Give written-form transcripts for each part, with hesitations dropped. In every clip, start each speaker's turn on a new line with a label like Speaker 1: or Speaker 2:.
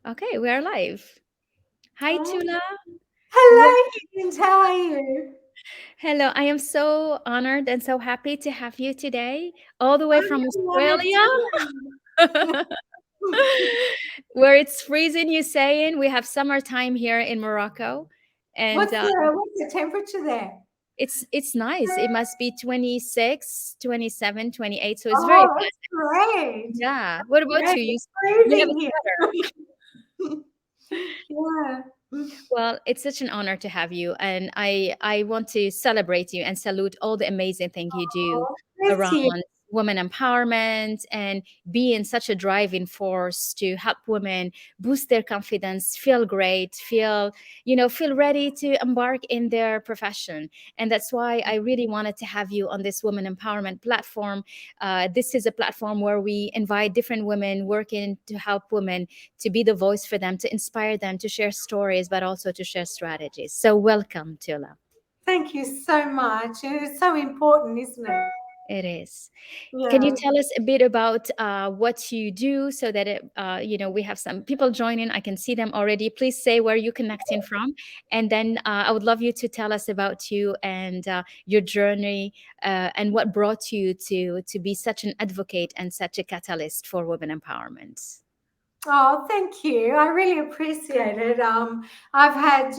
Speaker 1: Okay, we are live. Hi,
Speaker 2: Oh,
Speaker 1: Tula. Well,
Speaker 2: hello, Hynd. How are you?
Speaker 1: hello. I am so honored and so happy to have you today, all the way
Speaker 2: I'm
Speaker 1: from
Speaker 2: honored
Speaker 1: Australia,
Speaker 2: too.
Speaker 1: where it's freezing. You saying we have summertime here in Morocco, and
Speaker 2: What's the temperature there?
Speaker 1: it's nice. It must be 26, 27, 28. So it's very
Speaker 2: Oh,
Speaker 1: good.
Speaker 2: that's great.
Speaker 1: Yeah. What about
Speaker 2: Great.
Speaker 1: you?
Speaker 2: It's
Speaker 1: You have a
Speaker 2: freezing
Speaker 1: sweater.
Speaker 2: here. Yeah.
Speaker 1: Well, it's such an honor to have you, and I want to celebrate you and salute all the amazing thing you do
Speaker 2: Oh, bless
Speaker 1: around
Speaker 2: you.
Speaker 1: women empowerment and being such a driving force to help women boost their confidence, feel great, feel ready to embark in their profession. And that's why I really wanted to have you on this women empowerment platform. This is a platform where we invite different women working to help women to be the voice for them, to inspire them, to share stories, but also to share strategies. So, welcome, Tula.
Speaker 2: Thank you so much. And it's so important, isn't it?
Speaker 1: It is. Can you
Speaker 2: Yeah.
Speaker 1: tell us a bit about what you do so that we have some people joining? I can see them already. Please say where you're connecting from, and then I would love you to tell us about you and your journey and what brought you to be such an advocate and such a catalyst for women empowerment.
Speaker 2: Oh, thank you. I really appreciate it. I've had,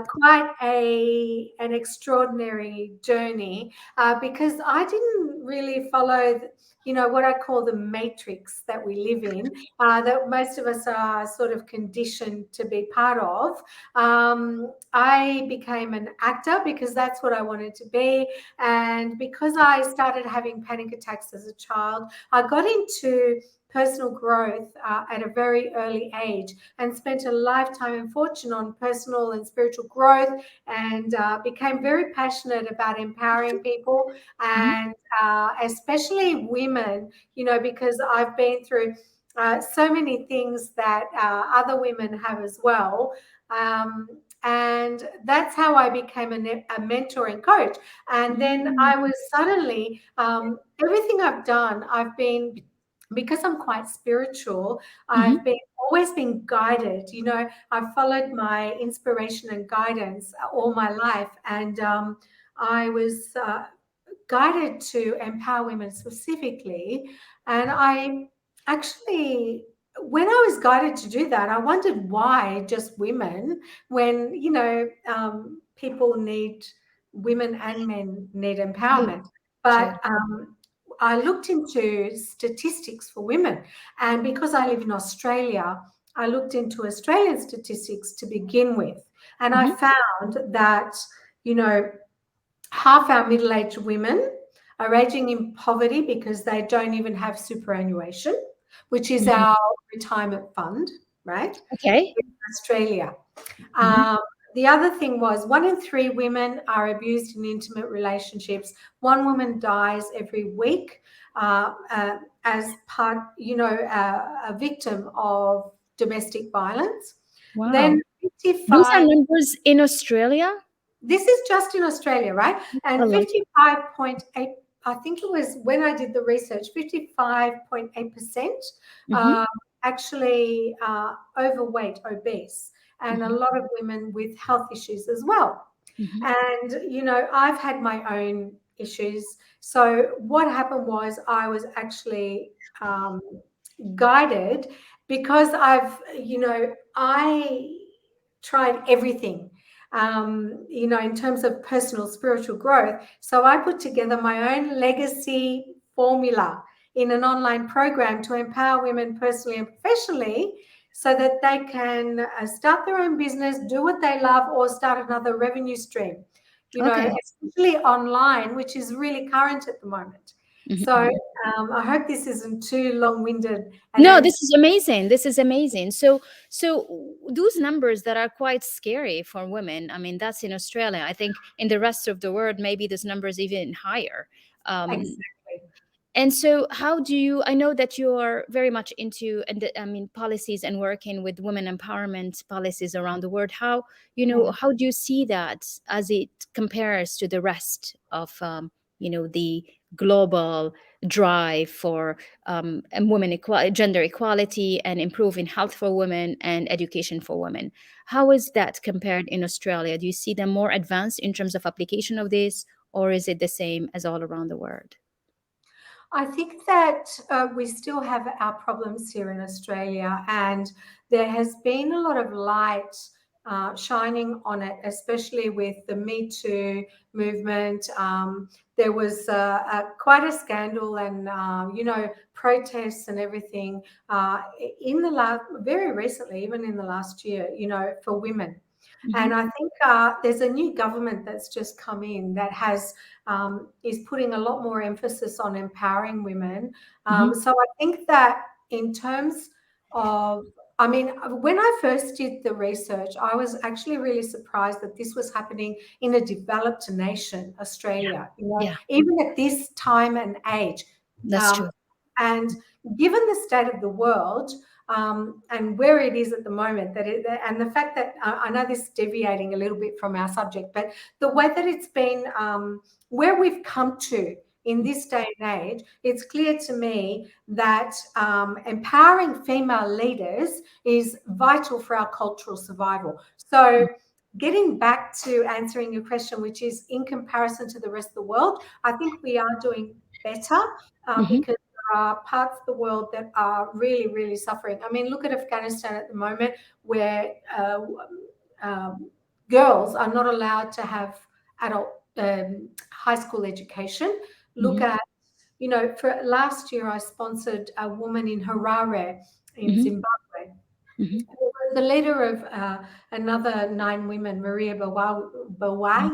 Speaker 2: quite an extraordinary journey because I didn't really follow, what I call the matrix that we live in, that most of us are sort of conditioned to be part of. I became an actor because that's what I wanted to be, and because I started having panic attacks as a child, I got into personal growth at a very early age and spent a lifetime and fortune on personal and spiritual growth and became very passionate about empowering people
Speaker 1: Mhm.
Speaker 2: and especially women, because I've been through so many things that other women have as well. Um, and that's how I became a mentor and coach. And then
Speaker 1: Mm.
Speaker 2: I was suddenly, everything I've done, I've been, because I'm quite spiritual, I've
Speaker 1: Mhm.
Speaker 2: been always been guided. I've followed my inspiration and guidance all my life, and I was guided to empower women specifically. And I actually, when I was guided to do that, I wondered why just women, when people need, women and men need
Speaker 1: Yeah,
Speaker 2: empowerment.
Speaker 1: sure.
Speaker 2: But I looked into statistics for women, and because I live in Australia, I looked into Australian statistics to begin with, and I
Speaker 1: Mhm.
Speaker 2: found that you know half our middle-aged women are aging in poverty because they don't even have superannuation, which is
Speaker 1: Mhm.
Speaker 2: our retirement fund, right?
Speaker 1: Okay.
Speaker 2: In Australia.
Speaker 1: Mhm.
Speaker 2: Um, the other thing was 1 in 3 women are abused in intimate relationships. One woman dies every week as part, a victim of domestic violence. Then
Speaker 1: Wow. Those are
Speaker 2: 55,
Speaker 1: numbers in Australia?
Speaker 2: this is just in Australia, right?
Speaker 1: A
Speaker 2: And
Speaker 1: lot.
Speaker 2: 55.8, I think it was when I did the research, 55.8%
Speaker 1: Mhm.
Speaker 2: uh, actually overweight, obese, and a
Speaker 1: Mhm.
Speaker 2: lot of women with health issues as well.
Speaker 1: Mhm.
Speaker 2: And, I've had my own issues. So what happened was I was actually um, guided because I tried everything, in terms of personal spiritual growth. So I put together my own legacy formula in an online program to empower women personally and professionally so that they can start their own business, do what they love, or start another revenue stream,
Speaker 1: Okay.
Speaker 2: especially online, which is really current at the moment.
Speaker 1: Mhm,
Speaker 2: So
Speaker 1: mhm.
Speaker 2: I hope this isn't too long-winded an
Speaker 1: No,
Speaker 2: answer.
Speaker 1: this is amazing. This is amazing. So those numbers that are quite scary for women. I mean, that's in Australia. I think in the rest of the world, maybe this number is even higher. Um,
Speaker 2: Exactly.
Speaker 1: and so, how do you? I know that you are very much into, and I mean, policies and working with women empowerment policies around the world.
Speaker 2: Yeah.
Speaker 1: How do you see that as it compares to the rest of, the global drive for and gender equality and improving health for women and education for women. How is that compared in Australia? Do you see them more advanced in terms of application of this, or is it the same as all around the world?
Speaker 2: I think that we still have our problems here in Australia, and there has been a lot of light shining on it, especially with the Me Too movement. There was quite a scandal and, protests and everything in the last, very recently, even in the last year, for women.
Speaker 1: Hmm.
Speaker 2: And I think there's a new government that's just come in that has is putting a lot more emphasis on empowering women.
Speaker 1: Hmm.
Speaker 2: So I think that in terms of, I mean, when I first did the research, I was actually really surprised that this was happening in a developed nation, Australia,
Speaker 1: Yeah,
Speaker 2: even at this time and age.
Speaker 1: that's
Speaker 2: Um,
Speaker 1: true.
Speaker 2: and given the state of the world, and where it is at the moment, and the fact that I know this is deviating a little bit from our subject, but the way that it's been, where we've come to in this day and age, it's clear to me that empowering female leaders is vital for our cultural survival. So, getting back to answering your question, which is in comparison to the rest of the world, I think we are doing better
Speaker 1: Hmm.
Speaker 2: because there are parts of the world that are really, really suffering. I mean, look at Afghanistan at the moment, where um, girls are not allowed to have adult high school education. Look
Speaker 1: Hmm.
Speaker 2: at, for last year, I sponsored a woman in Harare in
Speaker 1: Hmm.
Speaker 2: Zimbabwe,
Speaker 1: Hmm.
Speaker 2: the leader of another 9 women, Maria Bawai.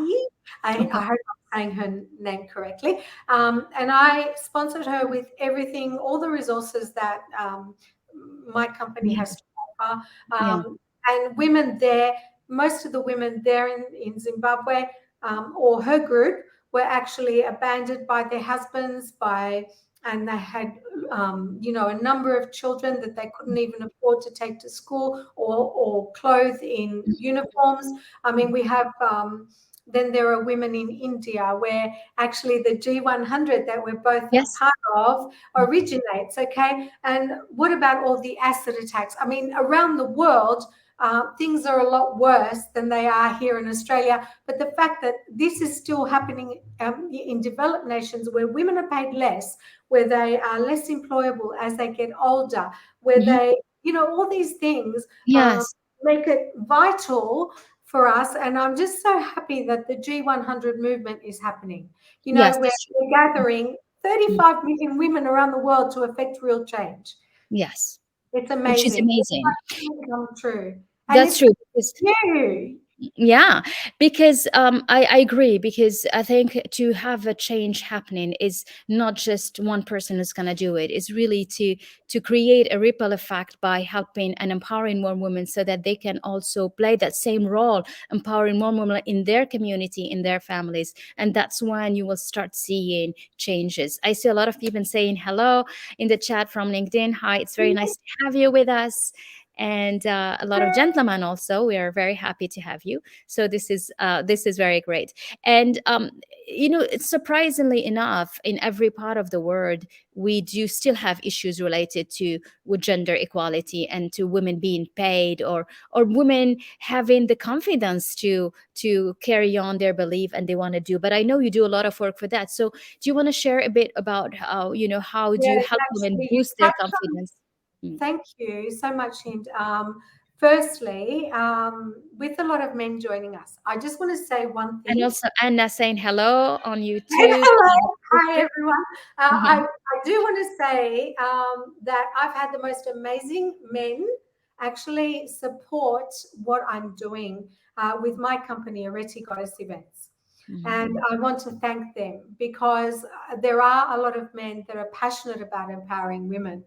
Speaker 2: I
Speaker 1: Okay.
Speaker 2: hope I'm saying her name correctly. And I sponsored her with everything, all the resources that my company
Speaker 1: Yeah.
Speaker 2: has to offer.
Speaker 1: Yeah.
Speaker 2: And women there, most of the women there in Zimbabwe, or her group, were actually abandoned by their husbands, and they had a number of children that they couldn't even afford to take to school or clothe in uniforms. I mean, we have, then there are women in India where actually the G100 that we're both a
Speaker 1: Yes.
Speaker 2: part of originates, okay? And what about all the acid attacks? I mean, around the world, things are a lot worse than they are here in Australia. But the fact that this is still happening in developed nations where women are paid less, where they are less employable as they get older, where
Speaker 1: Hmm.
Speaker 2: they, all these things
Speaker 1: Yes.
Speaker 2: make it vital for us. And I'm just so happy that the G100 movement is happening.
Speaker 1: Yes,
Speaker 2: Where
Speaker 1: that's true.
Speaker 2: we're gathering
Speaker 1: Mm.
Speaker 2: 35 million women around the world to affect real change.
Speaker 1: Yes,
Speaker 2: It's
Speaker 1: which is
Speaker 2: amazing.
Speaker 1: amazing.
Speaker 2: It's come true. And
Speaker 1: That's
Speaker 2: it's
Speaker 1: true because
Speaker 2: you.
Speaker 1: yeah, because I agree because I think to have a change happening is not just one person who's going to do it. It's really to create a ripple effect by helping and empowering more women so that they can also play that same role, empowering more women in their community, in their families, and that's when you will start seeing changes. I see a lot of people saying hello in the chat from LinkedIn. Hi, it's very nice to have you with us. And a lot of gentlemen also. We are very happy to have you. So this is very great. And it's surprisingly enough, in every part of the world, we do still have issues related to with gender equality and to women being paid or women having the confidence to carry on their belief and they want to do. But I know you do a lot of work for that. So do you want to share a bit about how do you
Speaker 2: Yes,
Speaker 1: help women
Speaker 2: actually, you
Speaker 1: boost their
Speaker 2: touched on.
Speaker 1: confidence? Mm.
Speaker 2: Thank you so much, Hind. Firstly, with a lot of men joining us, I just want to say one
Speaker 1: And
Speaker 2: thing.
Speaker 1: also Anna saying hello on YouTube
Speaker 2: Hello.
Speaker 1: and
Speaker 2: Hi,
Speaker 1: Facebook.
Speaker 2: everyone.
Speaker 1: Mhm.
Speaker 2: I do want to say that I've had the most amazing men actually support what I'm doing with my company, Areti Goddess Events.
Speaker 1: Mhm.
Speaker 2: And I want to thank them because there are a lot of men that are passionate about empowering women.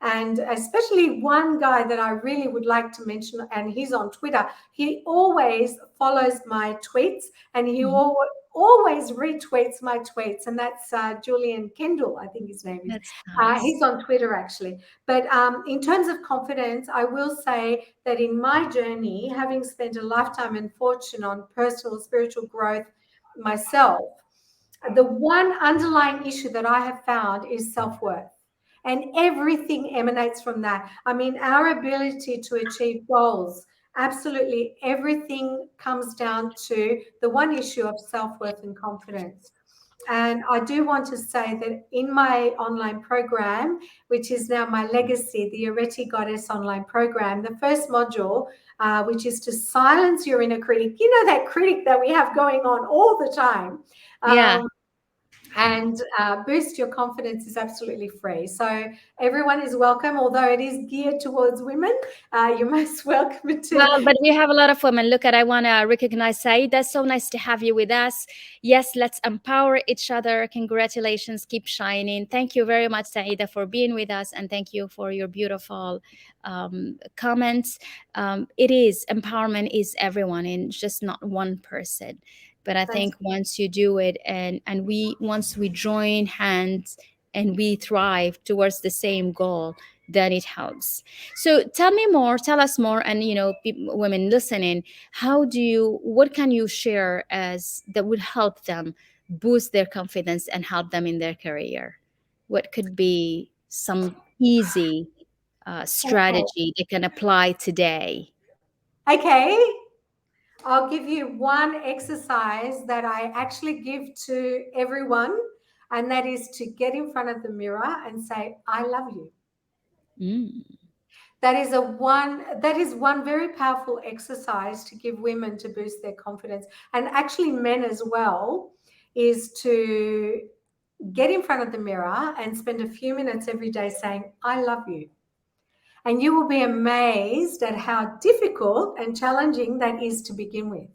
Speaker 2: And especially one guy that I really would like to mention, and he's on Twitter. He always follows my tweets and he
Speaker 1: Mhm.
Speaker 2: always retweets my tweets. And that's Julian Kendall, I think his name is.
Speaker 1: That's nice.
Speaker 2: He's on Twitter actually. But in terms of confidence, I will say that in my journey, having spent a lifetime and fortune on personal spiritual growth myself, The one underlying issue that I have found is self-worth. And everything emanates from that. I mean, our ability to achieve goals, absolutely everything comes down to the one issue of self-worth and confidence. And I do want to say that in my online program, which is now my legacy, the Areti Goddess online program, the first module, which is to silence your inner critic, you know, that critic that we have going on all the time.
Speaker 1: Yeah.
Speaker 2: And boost your confidence is absolutely free. So everyone is welcome, although it is geared towards women. You're most welcome to.
Speaker 1: Well, but we have a lot of women. Look at, I want to recognize Saida. So nice to have you with us. Yes, let's empower each other. Congratulations. Keep shining. Thank you very much, Saida, for being with us. And thank you for your beautiful comments. It is, empowerment is everyone and just not one person. But I
Speaker 2: That's
Speaker 1: think once you do it and once we join hands and we thrive towards the same goal, then it helps. So tell us more, and women listening, what can you share as that would help them boost their confidence and help them in their career? What could be some easy
Speaker 2: okay.
Speaker 1: strategy they can apply today?
Speaker 2: Okay. I'll give you one exercise that I actually give to everyone, and that is to get in front of the mirror and say, I love you.
Speaker 1: Mm.
Speaker 2: That is one very powerful exercise to give women to boost their confidence, and actually men as well, is to get in front of the mirror and spend a few minutes every day saying, I love you. And you will be amazed at how difficult and challenging that is to begin with.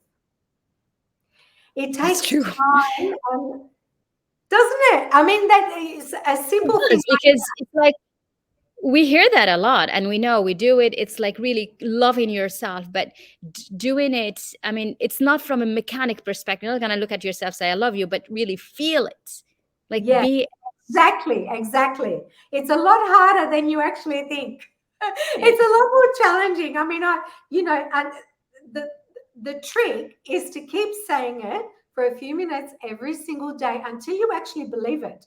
Speaker 2: It
Speaker 1: That's
Speaker 2: takes
Speaker 1: true.
Speaker 2: time, doesn't it? I mean, that is a
Speaker 1: It
Speaker 2: simple thing.
Speaker 1: does, because it's like we hear that a lot and we know we do it. It's like really loving yourself, but doing it, I mean, it's not from a mechanic perspective. You're not going to look at yourself, say I love you, but really feel it, like
Speaker 2: Yeah,
Speaker 1: be.
Speaker 2: exactly, exactly. It's a lot harder than you actually think.
Speaker 1: Yeah.
Speaker 2: It's a lot more challenging. I mean, and the the trick is to keep saying it for a few minutes every single day until you actually believe it.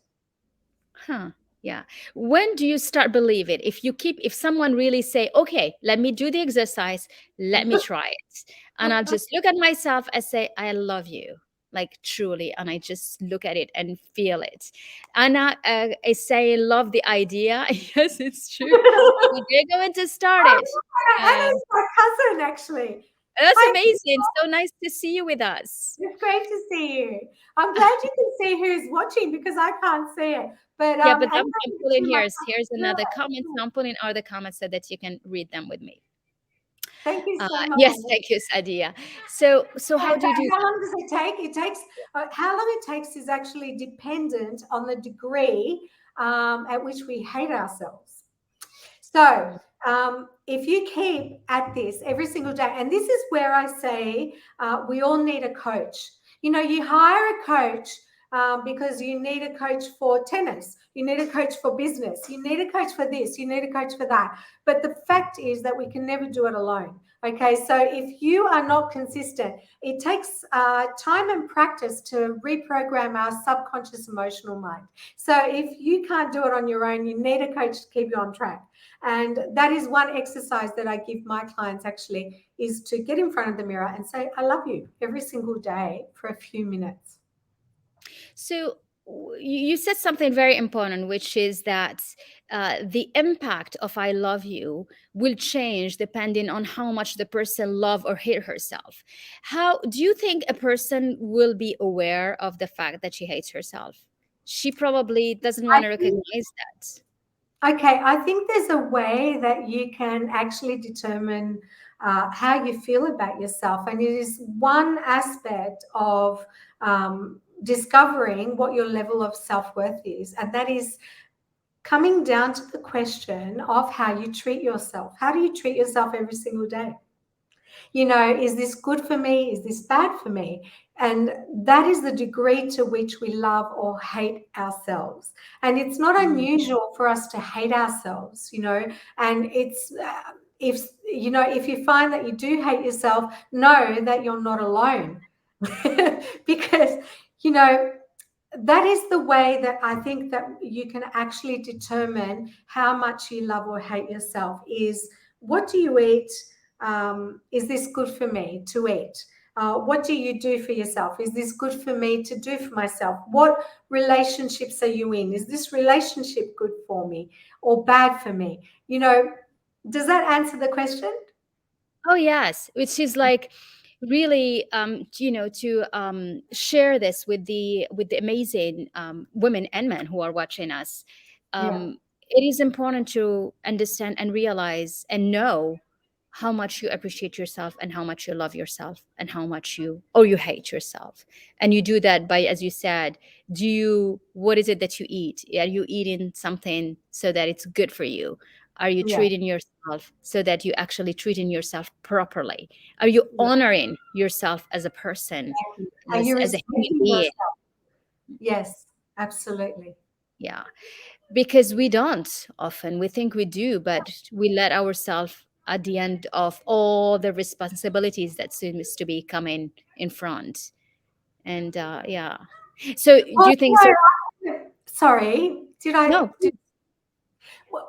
Speaker 1: Huh. Yeah. When do you start believe it? If someone really say, okay, let me do the exercise, let me try it. And I'll just look at myself and say, I love you, like truly. And I just look at it and feel it. Anna is saying, love the idea. Yes, it's true. We're going to start
Speaker 2: Oh,
Speaker 1: it.
Speaker 2: Anna's
Speaker 1: Um,
Speaker 2: my cousin, actually.
Speaker 1: that's
Speaker 2: Hi,
Speaker 1: amazing. So nice to see you with us.
Speaker 2: it's great to see you. I'm glad you can see who's watching because I can't see it. But
Speaker 1: Yeah, but
Speaker 2: Anna
Speaker 1: I'm
Speaker 2: is
Speaker 1: pulling
Speaker 2: actually my
Speaker 1: here's another comment.
Speaker 2: cousin.
Speaker 1: So I'm pulling all the comments so that you can read them with me.
Speaker 2: Thank you so
Speaker 1: Yes,
Speaker 2: much.
Speaker 1: thank you, Sadia. So how
Speaker 2: And
Speaker 1: do you do
Speaker 2: how
Speaker 1: that?
Speaker 2: long does it take? How long it takes is actually dependent on the degree at which we hate ourselves. So, if you keep at this every single day, and this is where I say we all need a coach. You know, you hire a coach because you need a coach for tennis, you need a coach for business, you need a coach for this, you need a coach for that. But the fact is that we can never do it alone. Okay, so if you are not consistent, it takes time and practice to reprogram our subconscious emotional mind. So if you can't do it on your own, you need a coach to keep you on track. And that is one exercise that I give my clients actually, is to get in front of the mirror and say, I love you every single day for a few minutes.
Speaker 1: So you said something very important, which is that the impact of "I love you" will change depending on how much the person love or hate herself. How do you think a person will be aware of the fact that she hates herself? She probably doesn't
Speaker 2: I
Speaker 1: want to
Speaker 2: think,
Speaker 1: recognize that.
Speaker 2: okay, I think there's a way that you can actually determine how you feel about yourself. And it is one aspect of discovering what your level of self worth is. And that is coming down to the question of how you treat yourself. How do you treat yourself every single day? You know, is this good for me? Is this bad for me? And that is the degree to which we love or hate ourselves. And it's not
Speaker 1: Mm.
Speaker 2: unusual for us to hate ourselves, you know, and it's, if you find that you do hate yourself, know that you're not alone. Because, you know, that is the way that I think that you can actually determine how much you love or hate yourself is what do you eat? Is this good for me to eat? What do you do for yourself? Is this good for me to do for myself? What relationships are you in? Is this relationship good for me or bad for me? Does that answer the question?
Speaker 1: Oh yes, which is like really, to share this with the amazing women and men who are watching us.
Speaker 2: Yeah,
Speaker 1: It is important to understand and realize and know how much you appreciate yourself and how much you love yourself and how much you hate yourself. And you do that by, as you said, what is it that you eat? Are you eating something so that it's good for you? Are you
Speaker 2: yeah,
Speaker 1: treating yourself so that you actually treating yourself properly? Are you
Speaker 2: yeah.
Speaker 1: honoring yourself as a person,
Speaker 2: Are you
Speaker 1: as a human
Speaker 2: respecting
Speaker 1: being?
Speaker 2: yourself? Yes, absolutely.
Speaker 1: Yeah, because we don't often. We think we do, but we let ourselves at the end of all the responsibilities that seems to be coming in front. And yeah. So do
Speaker 2: Well,
Speaker 1: you think so?
Speaker 2: sorry, did I?
Speaker 1: No.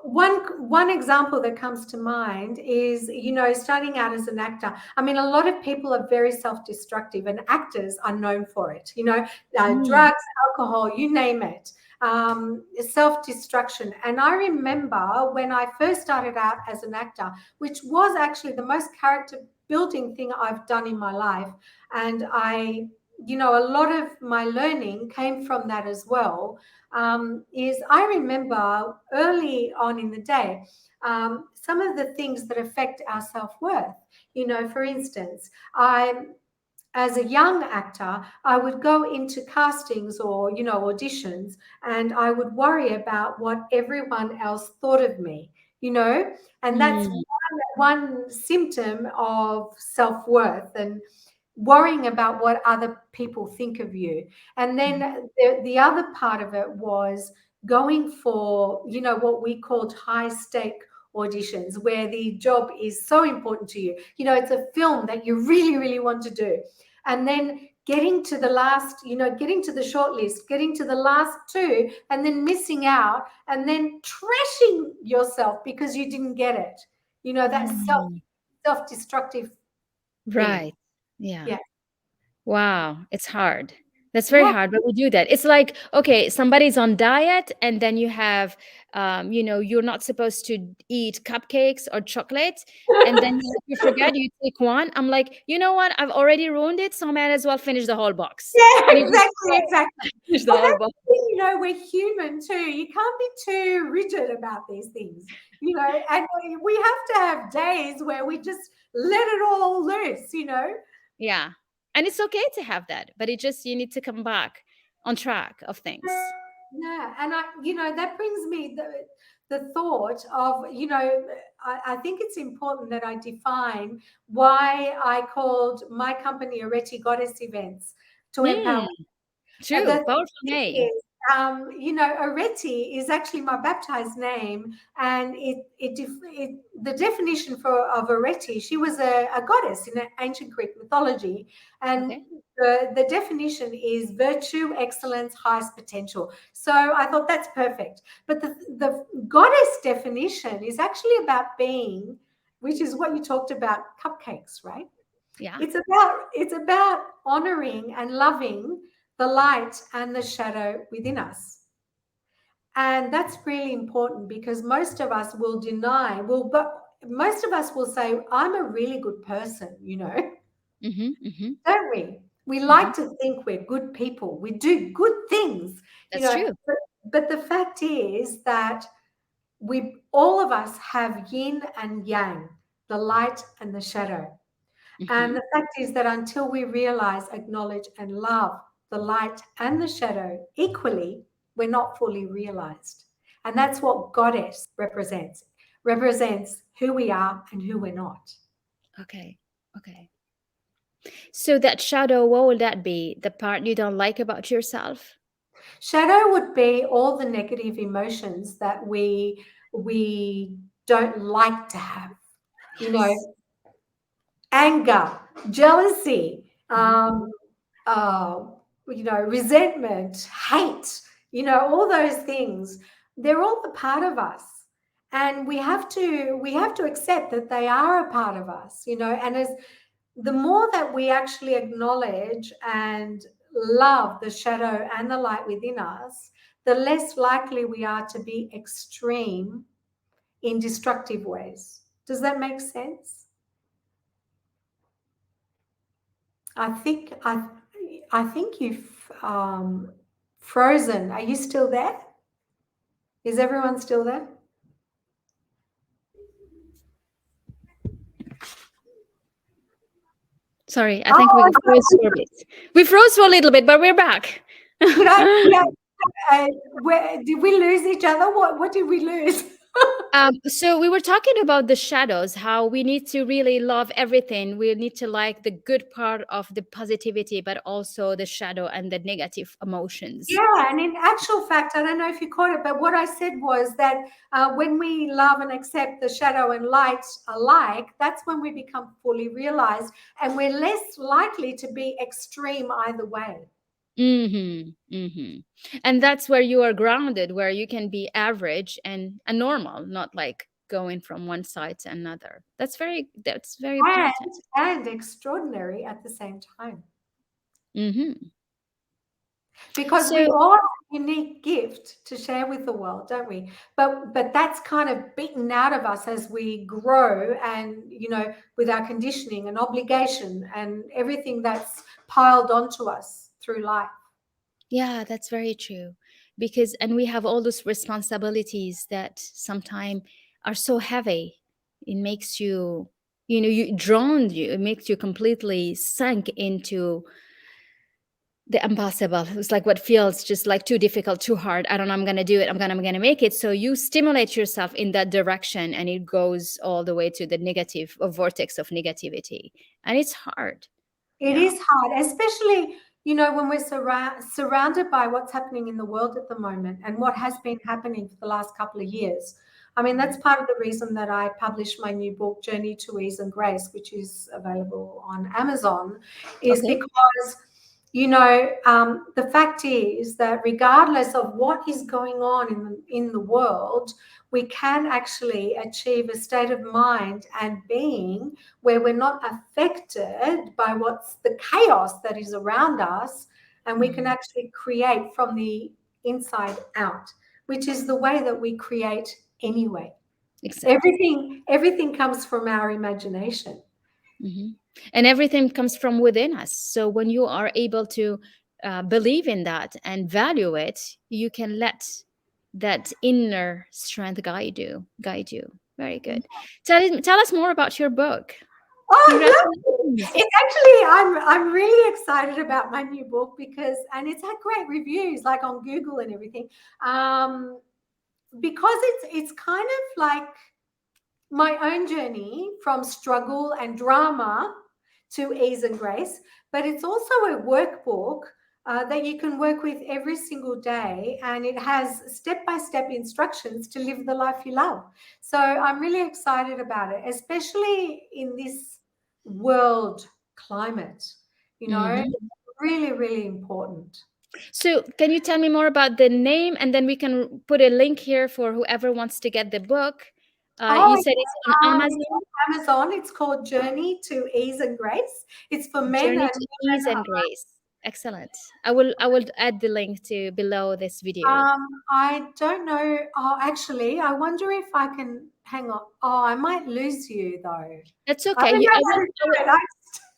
Speaker 2: One example that comes to mind is, starting out as an actor. I mean, a lot of people are very self-destructive, and actors are known for it.
Speaker 1: Mm,
Speaker 2: Drugs, alcohol, you name it, self-destruction. And I remember when I first started out as an actor, which was actually the most character building thing I've done in my life, and a lot of my learning came from that as well, is I remember early on in the day, some of the things that affect our self-worth. For instance, as a young actor, I would go into castings or, auditions, and I would worry about what everyone else thought of me, and that's
Speaker 1: mm,
Speaker 2: one symptom of self-worth, and worrying about what other people think of you. And then
Speaker 1: mm,
Speaker 2: the other part of it was going for, what we called high stake auditions, where the job is so important to you. It's a film that you really, really want to do. And then getting to the last, getting to the short list, getting to the last two, and then missing out, and then trashing yourself because you didn't get it. That
Speaker 1: mm.
Speaker 2: self-destructive thing.
Speaker 1: Right. Yeah.
Speaker 2: Yeah.
Speaker 1: Wow, it's hard. That's very
Speaker 2: Yeah.
Speaker 1: hard, but we do that. It's like, okay, somebody's on diet, and then you have, you're not supposed to eat cupcakes or chocolate, and then you forget, you take one. I'm like, you know what? I've already ruined it, so I might as well finish the whole box.
Speaker 2: Yeah,
Speaker 1: And you just
Speaker 2: exactly, exactly.
Speaker 1: finish the
Speaker 2: Well,
Speaker 1: whole
Speaker 2: that's
Speaker 1: box.
Speaker 2: the thing, we're human too. You can't be too rigid about these things, and we have to have days where we just let it all loose.
Speaker 1: Yeah. And it's okay to have that, but it just, you need to come back on track of things.
Speaker 2: Yeah, and that brings me the thought of, I think it's important that I define why I called my company Areti Goddess Events to
Speaker 1: Hmm.
Speaker 2: empower.
Speaker 1: True.
Speaker 2: The
Speaker 1: Powerful
Speaker 2: thing
Speaker 1: name.
Speaker 2: is, Areti is actually my baptized name, and the definition of Areti, she was a goddess in ancient Greek mythology, and
Speaker 1: Okay.
Speaker 2: the definition is virtue, excellence, highest potential. So I thought that's perfect. But the goddess definition is actually about being, which is what you talked about, cupcakes, right?
Speaker 1: Yeah.
Speaker 2: It's about honoring and loving the light and the shadow within us. And that's really important because most of us will deny, but most of us will say, I'm a really good person,
Speaker 1: Mm-hmm. Mm-hmm.
Speaker 2: don't we? We
Speaker 1: Mm-hmm.
Speaker 2: like to think we're good people. We do good things, you
Speaker 1: That's
Speaker 2: know.
Speaker 1: true.
Speaker 2: But the fact is that all of us have yin and yang, the light and the shadow. And
Speaker 1: Mm-hmm.
Speaker 2: the fact is that until we realize, acknowledge, and love the light and the shadow equally, we're not fully realized. And that's what goddess represents who we are and who we're not.
Speaker 1: Okay. Okay. So that shadow, what will that be? The part you don't like about yourself?
Speaker 2: Shadow would be all the negative emotions that we don't like to have. You
Speaker 1: Yes.
Speaker 2: know, anger, jealousy,
Speaker 1: Mhm.
Speaker 2: uh, resentment, hate, all those things, they're all a part of us. And we have to accept that they are a part of us, and as the more that we actually acknowledge and love the shadow and the light within us, the less likely we are to be extreme in destructive ways. Does that make sense? I think you've frozen. Are you still there? Is everyone still there?
Speaker 1: Sorry, I think we froze for a bit. We froze for a little bit, but we're back.
Speaker 2: Did I? Did we lose each other? What did we lose?
Speaker 1: So we were talking about the shadows, how we need to really love everything. We need to like the good part of the positivity, but also the shadow and the negative emotions.
Speaker 2: Yeah, and in actual fact, I don't know if you caught it, but what I said was that when we love and accept the shadow and light alike, that's when we become fully realized, and we're less likely to be extreme either way.
Speaker 1: And that's where you are grounded, where you can be average and normal, not like going from one side to another. That's very important.
Speaker 2: And extraordinary at the same time. Because we
Speaker 1: So
Speaker 2: all have a unique gift to share with the world, don't we? But that's kind of beaten out of us as we grow, and with our conditioning and obligation and everything that's piled onto us through life.
Speaker 1: yeah, that's very true. And we have all those responsibilities that sometimes are so heavy. It makes you, it makes you completely sunk into the impossible. It's like what feels just like too difficult, too hard. I don't know, I'm going to do it. I'm going to make it. So you stimulate yourself in that direction, and it goes all the way to the negative, a vortex of negativity. And it's hard.
Speaker 2: It
Speaker 1: Yeah.
Speaker 2: is hard, especially, when we're surrounded by what's happening in the world at the moment and what has been happening for the last couple of years. I mean, that's part of the reason that I published my new book, Journey to Ease and Grace, which is available on Amazon, is
Speaker 1: Okay.
Speaker 2: because, the fact is that regardless of what is going on in the world, we can actually achieve a state of mind and being where we're not affected by what's the chaos that is around us, and we can actually create from the inside out, which is the way that we create anyway.
Speaker 1: Exactly.
Speaker 2: Everything comes from our imagination.
Speaker 1: And everything comes from within us. So when you are able to believe in that and value it, you can let that inner strength guide you. Very good. Tell us more about your book.
Speaker 2: Oh, lovely.
Speaker 1: Congratulations.
Speaker 2: It's actually, I'm really excited about my new book and it's had great reviews, like on Google and everything. Because it's kind of like my own journey from struggle and drama to ease and grace, but it's also a workbook that you can work with every single day, and it has step-by-step instructions to live the life you love. So I'm really excited about it, especially in this world climate. It's really, really important.
Speaker 1: So can you tell me more about the name, and then we can put a link here for whoever wants to get the book.
Speaker 2: Oh,
Speaker 1: You said it's on
Speaker 2: it's
Speaker 1: Amazon.
Speaker 2: on Amazon. It's called Journey to Ease and Grace. It's for men
Speaker 1: Journey
Speaker 2: and
Speaker 1: to Ease
Speaker 2: women.
Speaker 1: and Grace. Excellent. I will add the link to below this video.
Speaker 2: I don't know. Oh, actually, I wonder if I can hang on. Oh, I might lose you though.
Speaker 1: That's
Speaker 2: I
Speaker 1: okay.
Speaker 2: don't know how to do it.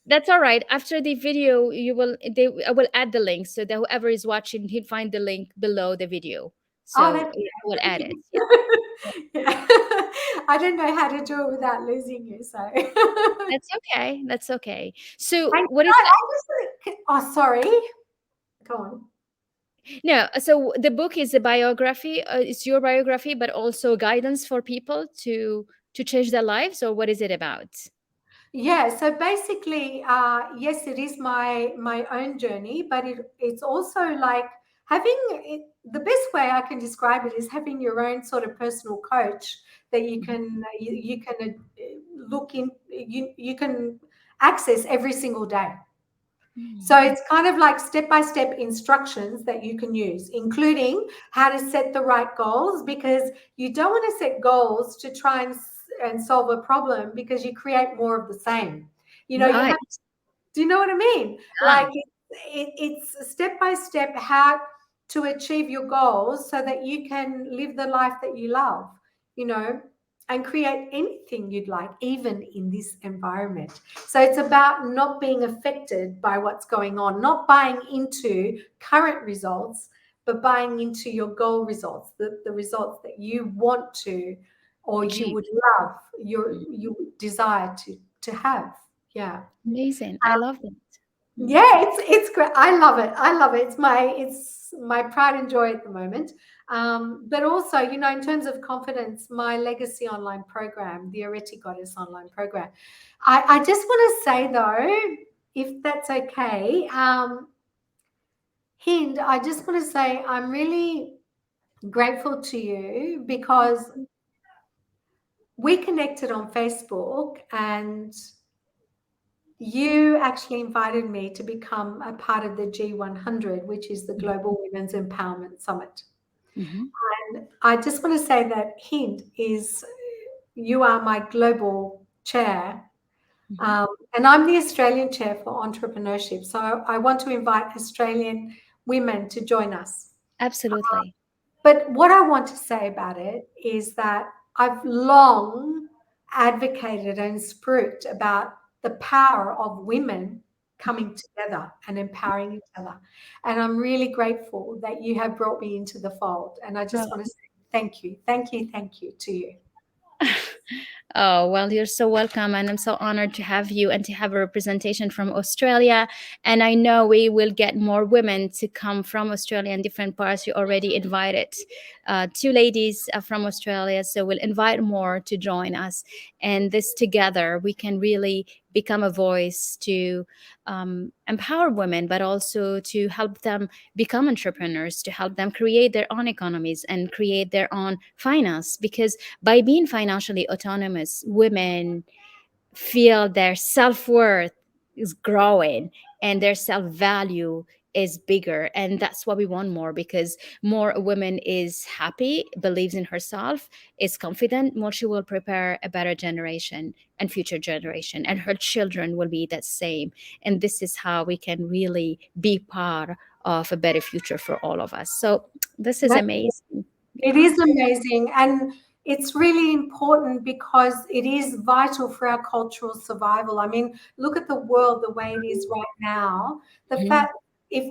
Speaker 1: That's all right. After the video, I will add the link so that whoever is watching, he'll find the link below the video.
Speaker 2: Oh,
Speaker 1: So
Speaker 2: that's
Speaker 1: I will add it. Yeah.
Speaker 2: yeah. I don't know how to do it without losing you. So.
Speaker 1: That's okay. That's okay. So
Speaker 2: And
Speaker 1: what is
Speaker 2: oh, sorry. Go on.
Speaker 1: no? So the book is a biography. It's your biography, but also guidance for people to change their lives. Or what is it about?
Speaker 2: Yeah, so basically, yes, it is my own journey, but it's also like having it, the best way I can describe it is having your own sort of personal coach that you can look in, you can access every single day. So
Speaker 1: Mm.
Speaker 2: it's kind of like step-by-step instructions that you can use, including how to set the right goals, because you don't want to set goals to try and solve a problem, because you create more of the same. You
Speaker 1: Right.
Speaker 2: have, do you know what I mean?
Speaker 1: Yeah.
Speaker 2: Like it's step by step how to achieve your goals so that you can live the life that you love, you know, and create anything you'd like, even in this environment. So it's about not being affected by what's going on, not buying into current results, but buying into your goal results, the results that you want to, or you
Speaker 1: Achieve.
Speaker 2: would love,
Speaker 1: Mm.
Speaker 2: you desire to have. Yeah.
Speaker 1: Amazing. I love that. Mm.
Speaker 2: Yeah, it's great. I love it. I love it. It's my pride and joy at the moment. But also, in terms of confidence, my legacy online program, the Areti Goddess online program. I just want to say though, if that's okay, Hind, I just want to say I'm really grateful to you because we connected on Facebook, and you actually invited me to become a part of the G100, which is the Global Women's Empowerment Summit.
Speaker 1: Mm-hmm.
Speaker 2: And I just want to say that you are my global chair,
Speaker 1: Mm-hmm.
Speaker 2: and I'm the Australian chair for entrepreneurship. So I want to invite Australian women to join us.
Speaker 1: Absolutely.
Speaker 2: But what I want to say about it is that I've long advocated and spooked about the power of women coming together and empowering each other. And I'm really grateful that you have brought me into the fold. And I just
Speaker 1: Oh.
Speaker 2: want to say thank you, thank you, thank you to you.
Speaker 1: Oh, well, you're so welcome. And I'm so honored to have you and to have a representation from Australia. And I know we will get more women to come from Australia and different parts. You already invited two ladies from Australia. So we'll invite more to join us. And this together, we can really become a voice to empower women, but also to help them become entrepreneurs, to help them create their own economies and create their own finance. Because by being financially autonomous, women feel their self worth is growing and their self value is bigger. And that's what we want more, because more a woman is happy, believes in herself, is confident, more she will prepare a better generation and future generation. And her children will be that same. And this is how we can really be part of a better future for all of us. So this is
Speaker 2: That
Speaker 1: amazing.
Speaker 2: It
Speaker 1: Yeah.
Speaker 2: is amazing. And it's really important because it is vital for our cultural survival. I mean, look at the world the way it is right now. The
Speaker 1: Mhm.
Speaker 2: fact, if,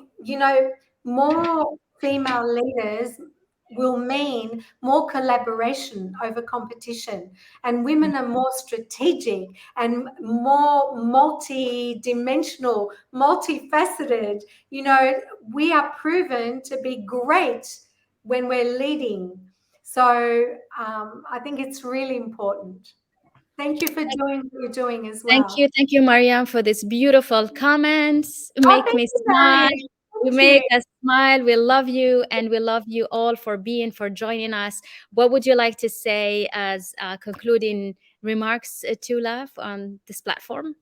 Speaker 2: more female leaders will mean more collaboration over competition, and women are more strategic and more multi-dimensional, multifaceted. We are proven to be great when we're leading. So I think it's really important. Thank you for doing what you're doing as well.
Speaker 1: Thank you, Mariam, for this beautiful comments. You
Speaker 2: Oh,
Speaker 1: make
Speaker 2: thank
Speaker 1: me
Speaker 2: you,
Speaker 1: smile.
Speaker 2: Mariam.
Speaker 1: You
Speaker 2: Thank
Speaker 1: make
Speaker 2: you.
Speaker 1: us smile. We love you, and we love you all for joining us. What would you like to say as concluding remarks, Tula, on this platform?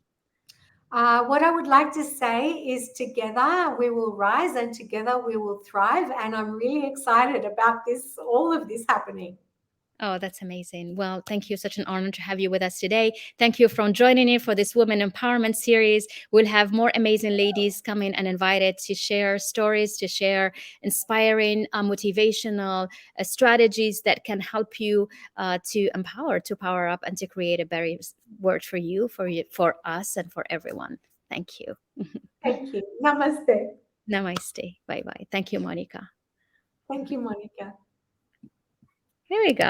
Speaker 2: What I would like to say is together we will rise and together we will thrive. And I'm really excited about all of this happening.
Speaker 1: Oh, that's amazing. Well, thank you. Such an honor to have you with us today. Thank you for joining in for this Women Empowerment series. We'll have more amazing ladies coming and invited to share stories, to share inspiring, motivational strategies that can help you to empower, to power up, and to create a better world for you, for us, and for everyone. Thank you.
Speaker 2: Thank you. Namaste.
Speaker 1: Namaste. Bye bye. Thank you, Monica.
Speaker 2: Thank you, Monica.
Speaker 1: Here we go.